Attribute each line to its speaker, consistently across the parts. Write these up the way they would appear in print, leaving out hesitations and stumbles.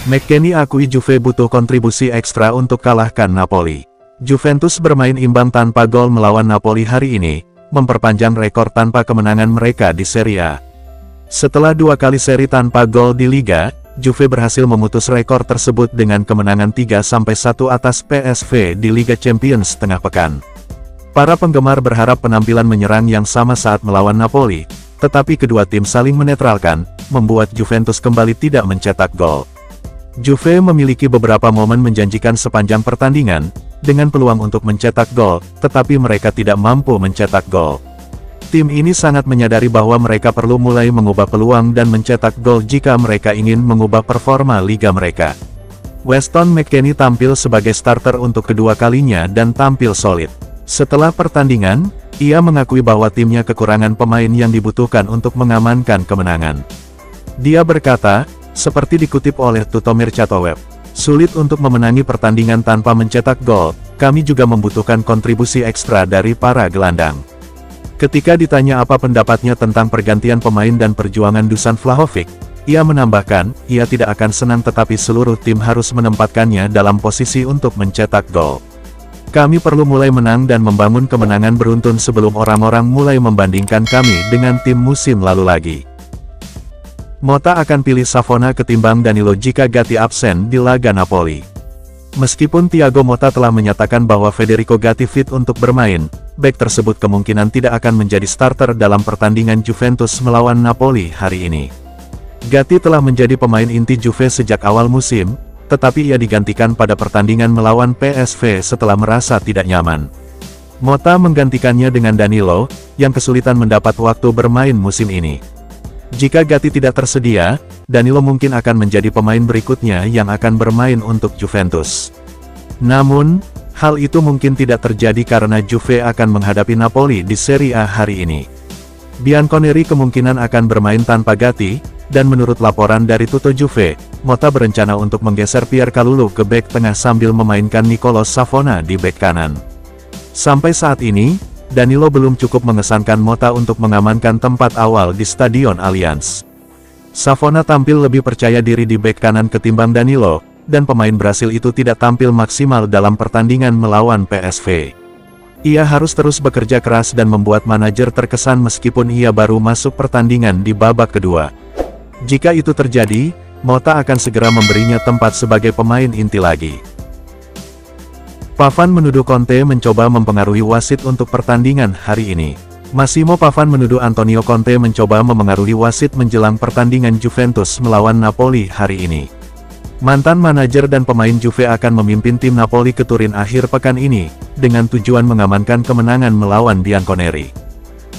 Speaker 1: McKennie akui Juve butuh kontribusi ekstra untuk kalahkan Napoli. Juventus bermain imbang tanpa gol melawan Napoli hari ini, memperpanjang rekor tanpa kemenangan mereka di Serie A. Setelah 2 kali seri tanpa gol di Liga, Juve berhasil memutus rekor tersebut dengan kemenangan 3-1 atas PSV di Liga Champions tengah pekan. Para penggemar berharap penampilan menyerang yang sama saat melawan Napoli, tetapi kedua tim saling menetralkan, membuat Juventus kembali tidak mencetak gol. Juve memiliki beberapa momen menjanjikan sepanjang pertandingan, dengan peluang untuk mencetak gol, tetapi mereka tidak mampu mencetak gol. Tim ini sangat menyadari bahwa mereka perlu mulai mengubah peluang dan mencetak gol jika mereka ingin mengubah performa liga mereka. Weston McKennie tampil sebagai starter untuk kedua kalinya dan tampil solid. Setelah pertandingan, ia mengakui bahwa timnya kekurangan pemain yang dibutuhkan untuk mengamankan kemenangan. Dia berkata, seperti dikutip oleh Tutomir Chatoweb, sulit untuk memenangi pertandingan tanpa mencetak gol, kami juga membutuhkan kontribusi ekstra dari para gelandang. Ketika ditanya apa pendapatnya tentang pergantian pemain dan perjuangan Dusan Vlahovic, ia menambahkan, ia tidak akan senang tetapi seluruh tim harus menempatkannya dalam posisi untuk mencetak gol. Kami perlu mulai menang dan membangun kemenangan beruntun sebelum orang-orang mulai membandingkan kami dengan tim musim lalu lagi. Motta akan pilih Savona ketimbang Danilo jika Gatti absen di laga Napoli. Meskipun Thiago Motta telah menyatakan bahwa Federico Gatti fit untuk bermain, bek tersebut kemungkinan tidak akan menjadi starter dalam pertandingan Juventus melawan Napoli hari ini. Gatti telah menjadi pemain inti Juve sejak awal musim, tetapi ia digantikan pada pertandingan melawan PSV setelah merasa tidak nyaman. Motta menggantikannya dengan Danilo, yang kesulitan mendapat waktu bermain musim ini. Jika Gatti tidak tersedia, Danilo mungkin akan menjadi pemain berikutnya yang akan bermain untuk Juventus. Namun, hal itu mungkin tidak terjadi karena Juve akan menghadapi Napoli di Serie A hari ini. Bianconeri kemungkinan akan bermain tanpa Gatti, dan menurut laporan dari Tutto Juve, Motta berencana untuk menggeser Pierre Kalulu ke bek tengah sambil memainkan Nicolo Savona di bek kanan. Sampai saat ini, Danilo belum cukup mengesankan Motta untuk mengamankan tempat awal di Stadion Allianz. Savona tampil lebih percaya diri di bek kanan ketimbang Danilo, dan pemain Brasil itu tidak tampil maksimal dalam pertandingan melawan PSV. Ia harus terus bekerja keras dan membuat manajer terkesan meskipun ia baru masuk pertandingan di babak kedua. Jika itu terjadi, Motta akan segera memberinya tempat sebagai pemain inti lagi. Pavan menuduh Conte mencoba mempengaruhi wasit untuk pertandingan hari ini. Massimo Pavan menuduh Antonio Conte mencoba memengaruhi wasit menjelang pertandingan Juventus melawan Napoli hari ini. Mantan manajer dan pemain Juve akan memimpin tim Napoli ke Turin akhir pekan ini, dengan tujuan mengamankan kemenangan melawan Bianconeri.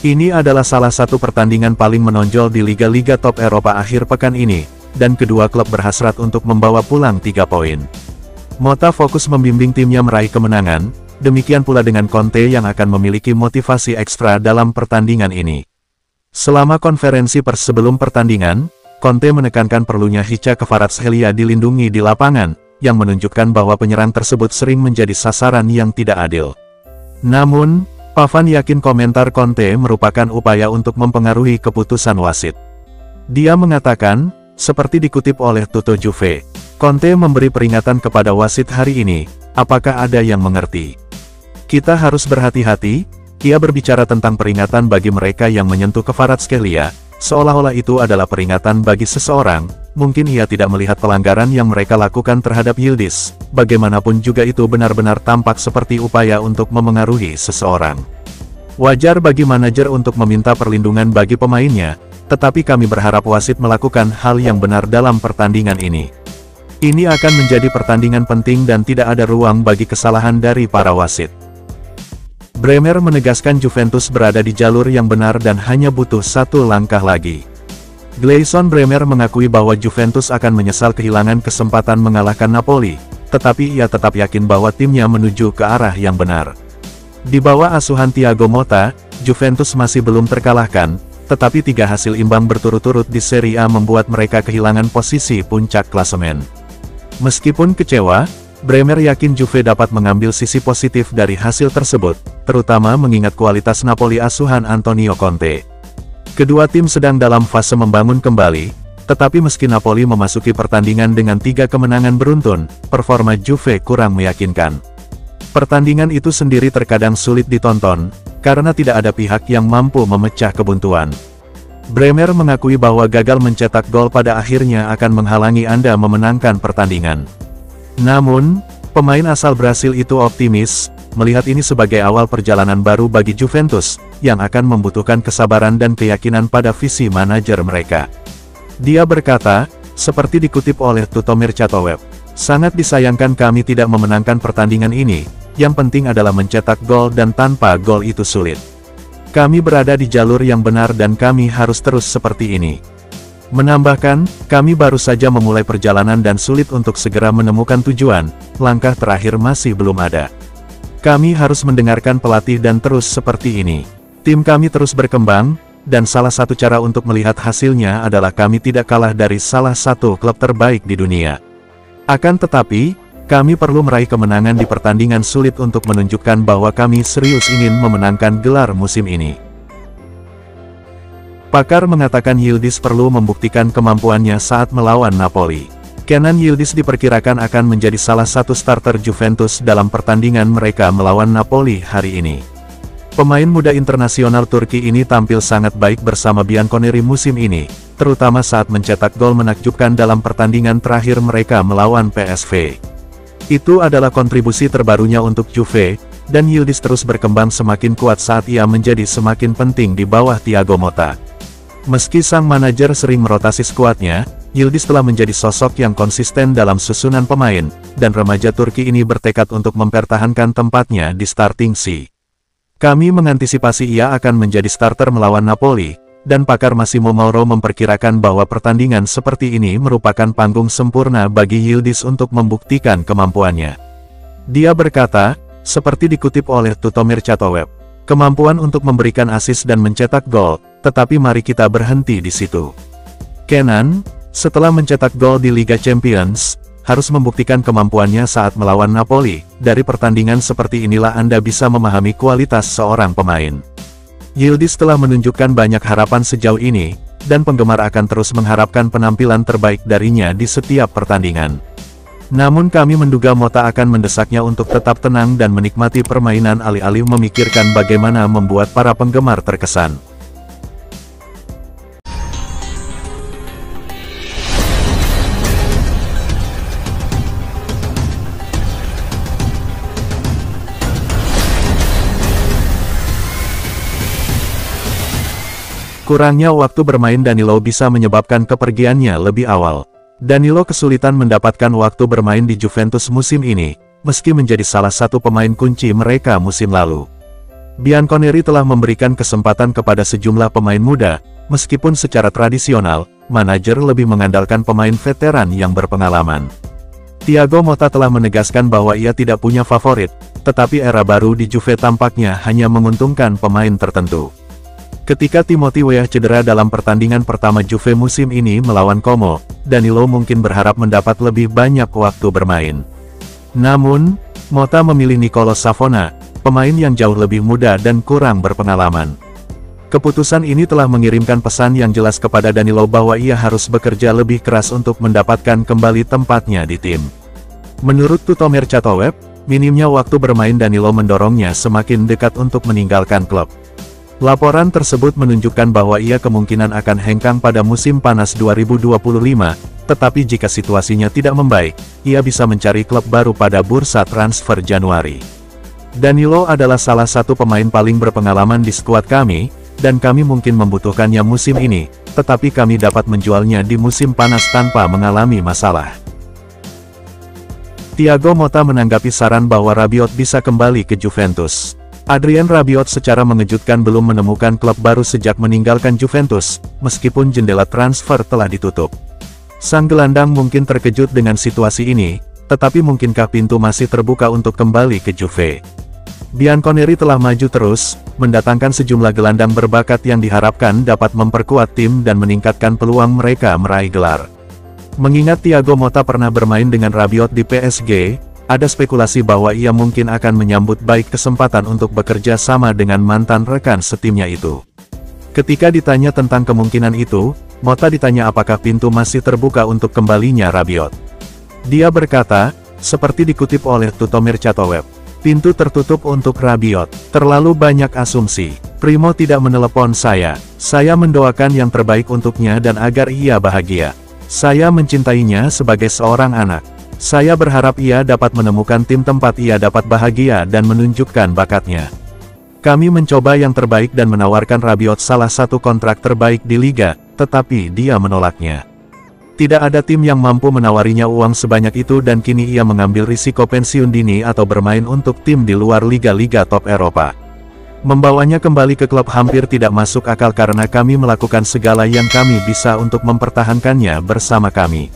Speaker 1: Ini adalah salah satu pertandingan paling menonjol di liga-liga top Eropa akhir pekan ini, dan kedua klub berhasrat untuk membawa pulang 3 poin. Motta fokus membimbing timnya meraih kemenangan, demikian pula dengan Conte yang akan memiliki motivasi ekstra dalam pertandingan ini. Selama konferensi pers sebelum pertandingan, Conte menekankan perlunya Hicha Kvaratskhelia dilindungi di lapangan, yang menunjukkan bahwa penyerang tersebut sering menjadi sasaran yang tidak adil. Namun, Pavan yakin komentar Conte merupakan upaya untuk mempengaruhi keputusan wasit. Dia mengatakan, seperti dikutip oleh Tutto Juve, Conte memberi peringatan kepada wasit hari ini, apakah ada yang mengerti? Kita harus berhati-hati, ia berbicara tentang peringatan bagi mereka yang menyentuh Kvaratskhelia, seolah-olah itu adalah peringatan bagi seseorang, mungkin ia tidak melihat pelanggaran yang mereka lakukan terhadap Yildiz, bagaimanapun juga itu benar-benar tampak seperti upaya untuk memengaruhi seseorang. Wajar bagi manajer untuk meminta perlindungan bagi pemainnya, tetapi kami berharap wasit melakukan hal yang benar dalam pertandingan ini. Ini akan menjadi pertandingan penting dan tidak ada ruang bagi kesalahan dari para wasit. Bremer menegaskan Juventus berada di jalur yang benar dan hanya butuh 1 langkah lagi. Gleison Bremer mengakui bahwa Juventus akan menyesal kehilangan kesempatan mengalahkan Napoli, tetapi ia tetap yakin bahwa timnya menuju ke arah yang benar. Di bawah asuhan Thiago Motta, Juventus masih belum terkalahkan, tetapi 3 hasil imbang berturut-turut di Serie A membuat mereka kehilangan posisi puncak klasemen. Meskipun kecewa, Bremer yakin Juve dapat mengambil sisi positif dari hasil tersebut, terutama mengingat kualitas Napoli asuhan Antonio Conte. Kedua tim sedang dalam fase membangun kembali, Tetapi meski Napoli memasuki pertandingan dengan 3 kemenangan beruntun, performa Juve kurang meyakinkan. Pertandingan itu sendiri terkadang sulit ditonton, karena tidak ada pihak yang mampu memecah kebuntuan. Bremer mengakui bahwa gagal mencetak gol pada akhirnya akan menghalangi Anda memenangkan pertandingan. Namun, pemain asal Brasil itu optimis, melihat ini sebagai awal perjalanan baru bagi Juventus, yang akan membutuhkan kesabaran dan keyakinan pada visi manajer mereka. Dia berkata, seperti dikutip oleh Tuttomercato.web, "Sangat disayangkan kami tidak memenangkan pertandingan ini, yang penting adalah mencetak gol dan tanpa gol itu sulit. Kami berada di jalur yang benar dan kami harus terus seperti ini." Menambahkan, "Kami baru saja memulai perjalanan dan sulit untuk segera menemukan tujuan, langkah terakhir masih belum ada. Kami harus mendengarkan pelatih dan terus seperti ini. Tim kami terus berkembang, dan salah satu cara untuk melihat hasilnya adalah kami tidak kalah dari salah satu klub terbaik di dunia. Akan tetapi, kami perlu meraih kemenangan di pertandingan sulit untuk menunjukkan bahwa kami serius ingin memenangkan gelar musim ini." Pakar mengatakan Yildiz perlu membuktikan kemampuannya saat melawan Napoli. Kenan Yildiz diperkirakan akan menjadi salah satu starter Juventus dalam pertandingan mereka melawan Napoli hari ini. Pemain muda internasional Turki ini tampil sangat baik bersama Bianconeri musim ini, terutama saat mencetak gol menakjubkan dalam pertandingan terakhir mereka melawan PSV. Itu adalah kontribusi terbarunya untuk Juve, dan Yildiz terus berkembang semakin kuat saat ia menjadi semakin penting di bawah Thiago Motta. Meski sang manajer sering merotasi skuadnya, Yildiz telah menjadi sosok yang konsisten dalam susunan pemain, dan remaja Turki ini bertekad untuk mempertahankan tempatnya di starting C. "Kami mengantisipasi ia akan menjadi starter melawan Napoli, dan pakar Massimo Mauro memperkirakan bahwa pertandingan seperti ini merupakan panggung sempurna bagi Yildiz untuk membuktikan kemampuannya." Dia berkata, seperti dikutip oleh Tuttomercato.web, "Kemampuan untuk memberikan assist dan mencetak gol, tetapi mari kita berhenti di situ." Kenan, setelah mencetak gol di Liga Champions, harus membuktikan kemampuannya saat melawan Napoli. Dari pertandingan seperti inilah Anda bisa memahami kualitas seorang pemain. Yildiz telah menunjukkan banyak harapan sejauh ini, dan penggemar akan terus mengharapkan penampilan terbaik darinya di setiap pertandingan. Namun kami menduga Motta akan mendesaknya untuk tetap tenang dan menikmati permainan alih-alih memikirkan bagaimana membuat para penggemar terkesan. Kurangnya waktu bermain Danilo bisa menyebabkan kepergiannya lebih awal. Danilo kesulitan mendapatkan waktu bermain di Juventus musim ini, meski menjadi salah satu pemain kunci mereka musim lalu. Bianconeri telah memberikan kesempatan kepada sejumlah pemain muda, meskipun secara tradisional, manajer lebih mengandalkan pemain veteran yang berpengalaman. Thiago Motta telah menegaskan bahwa ia tidak punya favorit, tetapi era baru di Juve tampaknya hanya menguntungkan pemain tertentu. Ketika Timothy Weah cedera dalam pertandingan pertama Juve musim ini melawan Como, Danilo mungkin berharap mendapat lebih banyak waktu bermain. Namun, Motta memilih Nicolo Savona, pemain yang jauh lebih muda dan kurang berpengalaman. Keputusan ini telah mengirimkan pesan yang jelas kepada Danilo bahwa ia harus bekerja lebih keras untuk mendapatkan kembali tempatnya di tim. Menurut Tuttomercato.web, minimnya waktu bermain Danilo mendorongnya semakin dekat untuk meninggalkan klub. Laporan tersebut menunjukkan bahwa ia kemungkinan akan hengkang pada musim panas 2025, tetapi jika situasinya tidak membaik, ia bisa mencari klub baru pada bursa transfer Januari. Danilo adalah salah satu pemain paling berpengalaman di skuad kami, dan kami mungkin membutuhkannya musim ini, tetapi kami dapat menjualnya di musim panas tanpa mengalami masalah. Thiago Motta menanggapi saran bahwa Rabiot bisa kembali ke Juventus. Adrien Rabiot secara mengejutkan belum menemukan klub baru sejak meninggalkan Juventus, meskipun jendela transfer telah ditutup. Sang gelandang mungkin terkejut dengan situasi ini, tetapi mungkinkah pintu masih terbuka untuk kembali ke Juve? Bianconeri telah maju terus, mendatangkan sejumlah gelandang berbakat yang diharapkan dapat memperkuat tim dan meningkatkan peluang mereka meraih gelar. Mengingat Thiago Motta pernah bermain dengan Rabiot di PSG, ada spekulasi bahwa ia mungkin akan menyambut baik kesempatan untuk bekerja sama dengan mantan rekan setimnya itu. Ketika ditanya tentang kemungkinan itu, Motta ditanya apakah pintu masih terbuka untuk kembalinya Rabiot. Dia berkata, seperti dikutip oleh Tutomir Chatoweb, pintu tertutup untuk Rabiot. Terlalu banyak asumsi. Primo tidak menelepon saya. Saya mendoakan yang terbaik untuknya dan agar ia bahagia. Saya mencintainya sebagai seorang anak. Saya berharap ia dapat menemukan tim tempat ia dapat bahagia dan menunjukkan bakatnya. Kami mencoba yang terbaik dan menawarkan Rabiot salah satu kontrak terbaik di liga, tetapi dia menolaknya. Tidak ada tim yang mampu menawarinya uang sebanyak itu dan kini ia mengambil risiko pensiun dini atau bermain untuk tim di luar liga-liga top Eropa. Membawanya kembali ke klub hampir tidak masuk akal karena kami melakukan segala yang kami bisa untuk mempertahankannya bersama kami.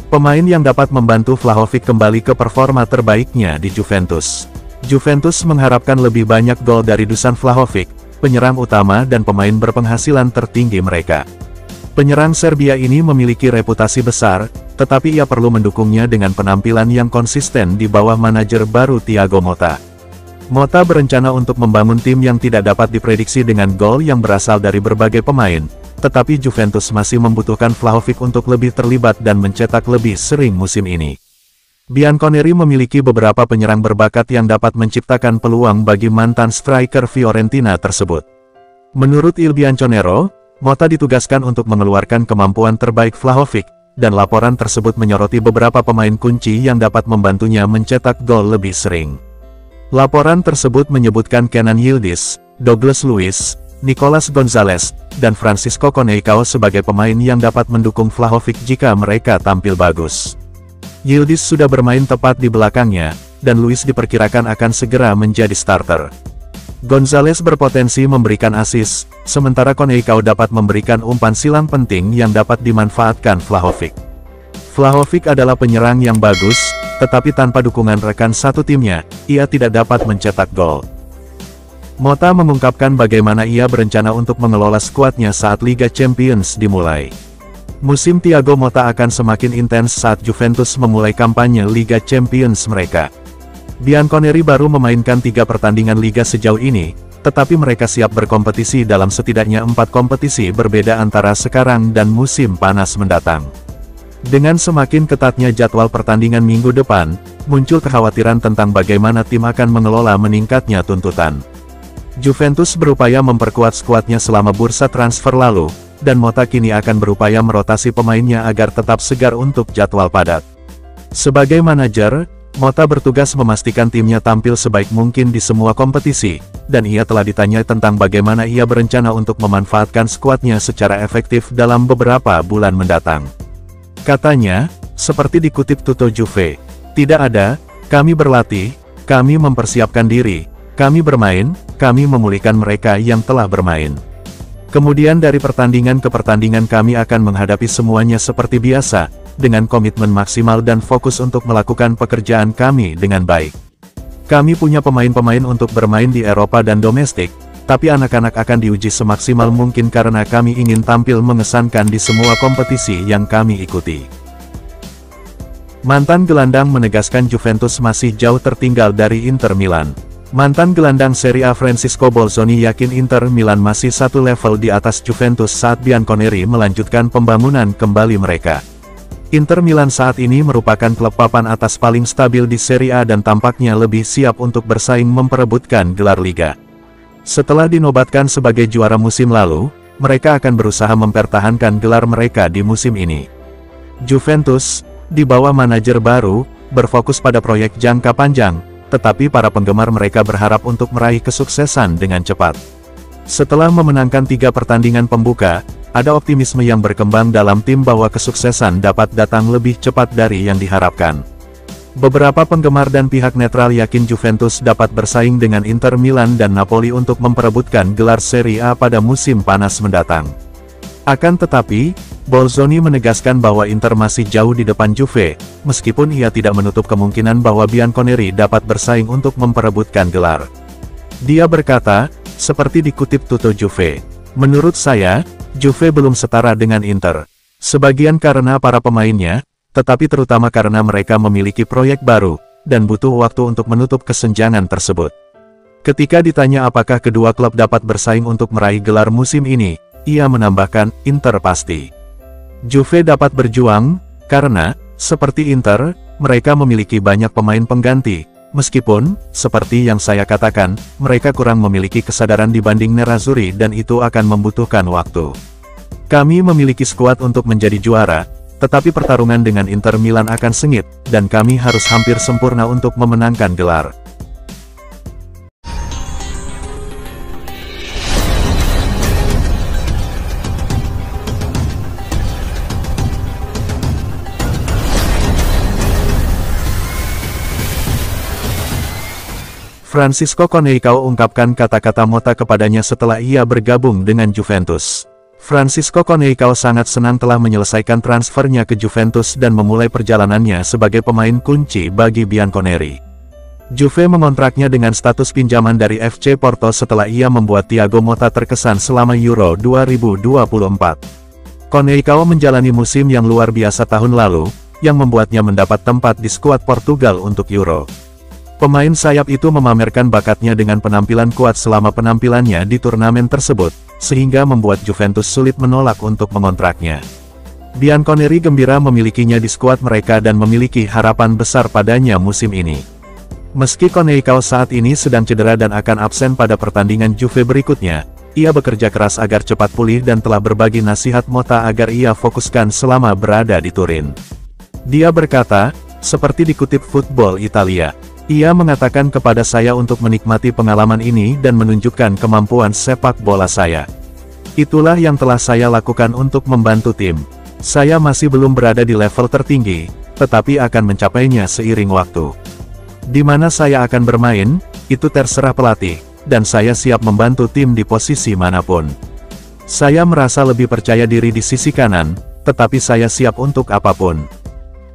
Speaker 1: Pemain yang dapat membantu Vlahovic kembali ke performa terbaiknya di Juventus. Juventus mengharapkan lebih banyak gol dari Dusan Vlahovic, penyerang utama dan pemain berpenghasilan tertinggi mereka. Penyerang Serbia ini memiliki reputasi besar, tetapi ia perlu mendukungnya dengan penampilan yang konsisten di bawah manajer baru Thiago Motta. Motta berencana untuk membangun tim yang tidak dapat diprediksi dengan gol yang berasal dari berbagai pemain, tetapi Juventus masih membutuhkan Vlahovic untuk lebih terlibat dan mencetak lebih sering musim ini. Bianconeri memiliki beberapa penyerang berbakat yang dapat menciptakan peluang bagi mantan striker Fiorentina tersebut. Menurut Il Bianconero, Motta ditugaskan untuk mengeluarkan kemampuan terbaik Vlahovic, dan laporan tersebut menyoroti beberapa pemain kunci yang dapat membantunya mencetak gol lebih sering. Laporan tersebut menyebutkan Kenan Yildiz, Douglas Luiz, Nicolas Gonzalez, dan Francisco Coneição sebagai pemain yang dapat mendukung Vlahovic jika mereka tampil bagus. Yildiz sudah bermain tepat di belakangnya, dan Luiz diperkirakan akan segera menjadi starter. Gonzalez berpotensi memberikan assist, sementara Coneição dapat memberikan umpan silang penting yang dapat dimanfaatkan Vlahovic. Vlahovic adalah penyerang yang bagus, tetapi tanpa dukungan rekan satu timnya, ia tidak dapat mencetak gol. Motta mengungkapkan bagaimana ia berencana untuk mengelola skuadnya saat Liga Champions dimulai. Musim Thiago Motta akan semakin intens saat Juventus memulai kampanye Liga Champions mereka. Bianconeri baru memainkan 3 pertandingan Liga sejauh ini, tetapi mereka siap berkompetisi dalam setidaknya 4 kompetisi berbeda antara sekarang dan musim panas mendatang. Dengan semakin ketatnya jadwal pertandingan minggu depan, muncul kekhawatiran tentang bagaimana tim akan mengelola meningkatnya tuntutan. Juventus berupaya memperkuat skuadnya selama bursa transfer lalu, dan Motta kini akan berupaya merotasi pemainnya agar tetap segar untuk jadwal padat. Sebagai manajer, Motta bertugas memastikan timnya tampil sebaik mungkin di semua kompetisi, dan ia telah ditanya tentang bagaimana ia berencana untuk memanfaatkan skuadnya secara efektif dalam beberapa bulan mendatang. Katanya, seperti dikutip Tutto Juve, "Tidak ada, kami berlatih, kami mempersiapkan diri, kami bermain, kami memulihkan mereka yang telah bermain. Kemudian dari pertandingan ke pertandingan kami akan menghadapi semuanya seperti biasa, dengan komitmen maksimal dan fokus untuk melakukan pekerjaan kami dengan baik. Kami punya pemain-pemain untuk bermain di Eropa dan domestik, tapi anak-anak akan diuji semaksimal mungkin karena kami ingin tampil mengesankan di semua kompetisi yang kami ikuti." Mantan gelandang menegaskan Juventus masih jauh tertinggal dari Inter Milan. Mantan gelandang Serie A Francesco Bolzoni yakin Inter Milan masih satu level di atas Juventus saat Bianconeri melanjutkan pembangunan kembali mereka. Inter Milan saat ini merupakan klub papan atas paling stabil di Serie A dan tampaknya lebih siap untuk bersaing memperebutkan gelar Liga. Setelah dinobatkan sebagai juara musim lalu, mereka akan berusaha mempertahankan gelar mereka di musim ini. Juventus, di bawah manajer baru, berfokus pada proyek jangka panjang, tetapi para penggemar mereka berharap untuk meraih kesuksesan dengan cepat. Setelah memenangkan 3 pertandingan pembuka, ada optimisme yang berkembang dalam tim bahwa kesuksesan dapat datang lebih cepat dari yang diharapkan. Beberapa penggemar dan pihak netral yakin Juventus dapat bersaing dengan Inter Milan dan Napoli untuk memperebutkan gelar Serie A pada musim panas mendatang. Akan tetapi, Bolzoni menegaskan bahwa Inter masih jauh di depan Juve, meskipun ia tidak menutup kemungkinan bahwa Bianconeri dapat bersaing untuk memperebutkan gelar. Dia berkata, seperti dikutip Tutto Juve, "Menurut saya, Juve belum setara dengan Inter. Sebagian karena para pemainnya, tetapi terutama karena mereka memiliki proyek baru, dan butuh waktu untuk menutup kesenjangan tersebut." Ketika ditanya apakah kedua klub dapat bersaing untuk meraih gelar musim ini, ia menambahkan, Inter pasti. Juve dapat berjuang, karena, seperti Inter, mereka memiliki banyak pemain pengganti, meskipun, seperti yang saya katakan, mereka kurang memiliki kesadaran dibanding Nerazzurri dan itu akan membutuhkan waktu. Kami memiliki skuad untuk menjadi juara, tetapi pertarungan dengan Inter Milan akan sengit, dan kami harus hampir sempurna untuk memenangkan gelar. Francisco Conceicao ungkapkan kata-kata Motta kepadanya setelah ia bergabung dengan Juventus. Francisco Conceicao sangat senang telah menyelesaikan transfernya ke Juventus dan memulai perjalanannya sebagai pemain kunci bagi Bianconeri. Juve mengontraknya dengan status pinjaman dari FC Porto setelah ia membuat Thiago Motta terkesan selama Euro 2024. Conceicao menjalani musim yang luar biasa tahun lalu, yang membuatnya mendapat tempat di skuad Portugal untuk Euro. Pemain sayap itu memamerkan bakatnya dengan penampilan kuat selama penampilannya di turnamen tersebut, sehingga membuat Juventus sulit menolak untuk mengontraknya. Bianconeri gembira memilikinya di skuad mereka dan memiliki harapan besar padanya musim ini. Meski Conceicao saat ini sedang cedera dan akan absen pada pertandingan Juve berikutnya, ia bekerja keras agar cepat pulih dan telah berbagi nasihat Motta agar ia fokuskan selama berada di Turin. Dia berkata, seperti dikutip Football Italia, ia mengatakan kepada saya untuk menikmati pengalaman ini dan menunjukkan kemampuan sepak bola saya. Itulah yang telah saya lakukan untuk membantu tim. Saya masih belum berada di level tertinggi, tetapi akan mencapainya seiring waktu. Di mana saya akan bermain, itu terserah pelatih, dan saya siap membantu tim di posisi manapun. Saya merasa lebih percaya diri di sisi kanan, tetapi saya siap untuk apapun.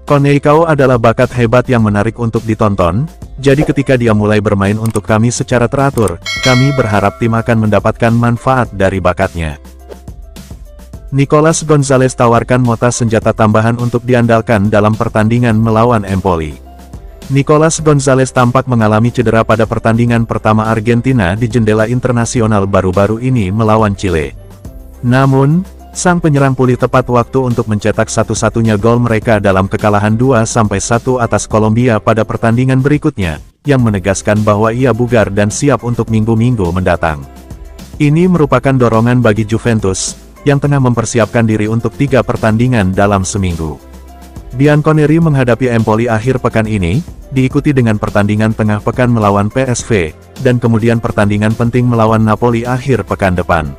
Speaker 1: Conceicao adalah bakat hebat yang menarik untuk ditonton, jadi ketika dia mulai bermain untuk kami secara teratur, kami berharap tim akan mendapatkan manfaat dari bakatnya. Nicolas Gonzalez tawarkan Motta senjata tambahan untuk diandalkan dalam pertandingan melawan Empoli. Nicolas Gonzalez tampak mengalami cedera pada pertandingan pertama Argentina di jendela internasional baru-baru ini melawan Chile. Namun, sang penyerang pulih tepat waktu untuk mencetak satu-satunya gol mereka dalam kekalahan 2-1 atas Kolombia pada pertandingan berikutnya, yang menegaskan bahwa ia bugar dan siap untuk minggu-minggu mendatang. Ini merupakan dorongan bagi Juventus, yang tengah mempersiapkan diri untuk 3 pertandingan dalam seminggu. Bianconeri menghadapi Empoli akhir pekan ini, diikuti dengan pertandingan tengah pekan melawan PSV, dan kemudian pertandingan penting melawan Napoli akhir pekan depan.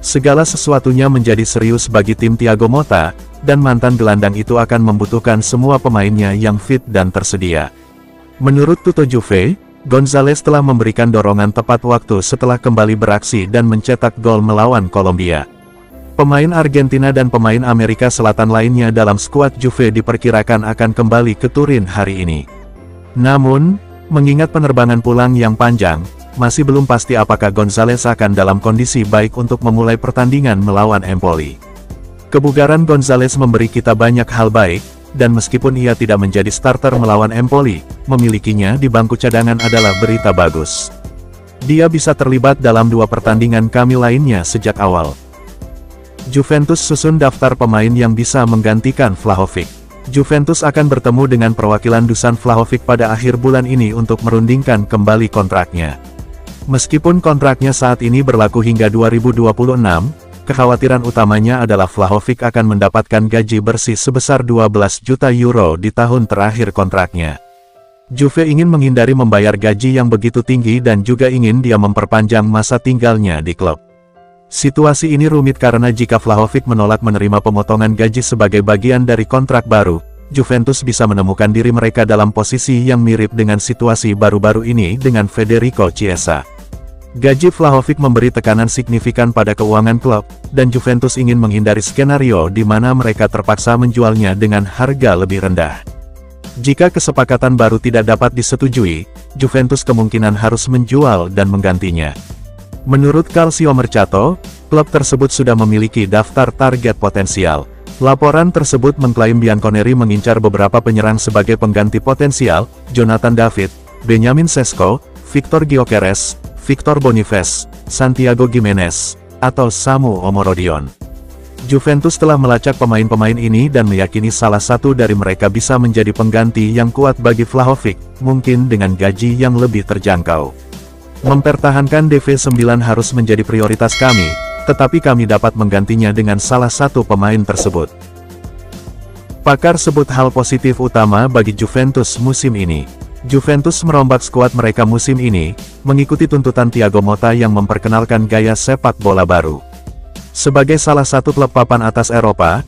Speaker 1: Segala sesuatunya menjadi serius bagi tim Thiago Motta, dan mantan gelandang itu akan membutuhkan semua pemainnya yang fit dan tersedia. Menurut Tutto Juve, Gonzalez telah memberikan dorongan tepat waktu setelah kembali beraksi dan mencetak gol melawan Kolombia. Pemain Argentina dan pemain Amerika Selatan lainnya dalam skuad Juve diperkirakan akan kembali ke Turin hari ini. Namun, mengingat penerbangan pulang yang panjang, masih belum pasti apakah Gonzalez akan dalam kondisi baik untuk memulai pertandingan melawan Empoli. Kebugaran Gonzalez memberi kita banyak hal baik, dan meskipun ia tidak menjadi starter melawan Empoli, memilikinya di bangku cadangan adalah berita bagus. Dia bisa terlibat dalam 2 pertandingan kami lainnya sejak awal. Juventus susun daftar pemain yang bisa menggantikan Vlahovic. Juventus akan bertemu dengan perwakilan Dusan Vlahovic pada akhir bulan ini untuk merundingkan kembali kontraknya. Meskipun kontraknya saat ini berlaku hingga 2026, kekhawatiran utamanya adalah Vlahovic akan mendapatkan gaji bersih sebesar 12 juta euro di tahun terakhir kontraknya. Juve ingin menghindari membayar gaji yang begitu tinggi dan juga ingin dia memperpanjang masa tinggalnya di klub. Situasi ini rumit karena jika Vlahovic menolak menerima pemotongan gaji sebagai bagian dari kontrak baru, Juventus bisa menemukan diri mereka dalam posisi yang mirip dengan situasi baru-baru ini dengan Federico Chiesa. Gaji Vlahovic memberi tekanan signifikan pada keuangan klub, dan Juventus ingin menghindari skenario di mana mereka terpaksa menjualnya dengan harga lebih rendah. Jika kesepakatan baru tidak dapat disetujui, Juventus kemungkinan harus menjual dan menggantinya. Menurut Calcio Mercato, klub tersebut sudah memiliki daftar target potensial. Laporan tersebut mengklaim Bianconeri mengincar beberapa penyerang sebagai pengganti potensial: Jonathan David, Benjamin Sesko, Victor Gyökeres, Victor Boniface, Santiago Gimenez, atau Samu Omorodion. Juventus telah melacak pemain-pemain ini dan meyakini salah satu dari mereka bisa menjadi pengganti yang kuat bagi Vlahovic, mungkin dengan gaji yang lebih terjangkau. Mempertahankan DV9 harus menjadi prioritas kami, tetapi kami dapat menggantinya dengan salah satu pemain tersebut. Pakar sebut hal positif utama bagi Juventus musim ini. Juventus merombak skuad mereka musim ini, mengikuti tuntutan Thiago Motta yang memperkenalkan gaya sepak bola baru. Sebagai salah satu klub papan atas Eropa,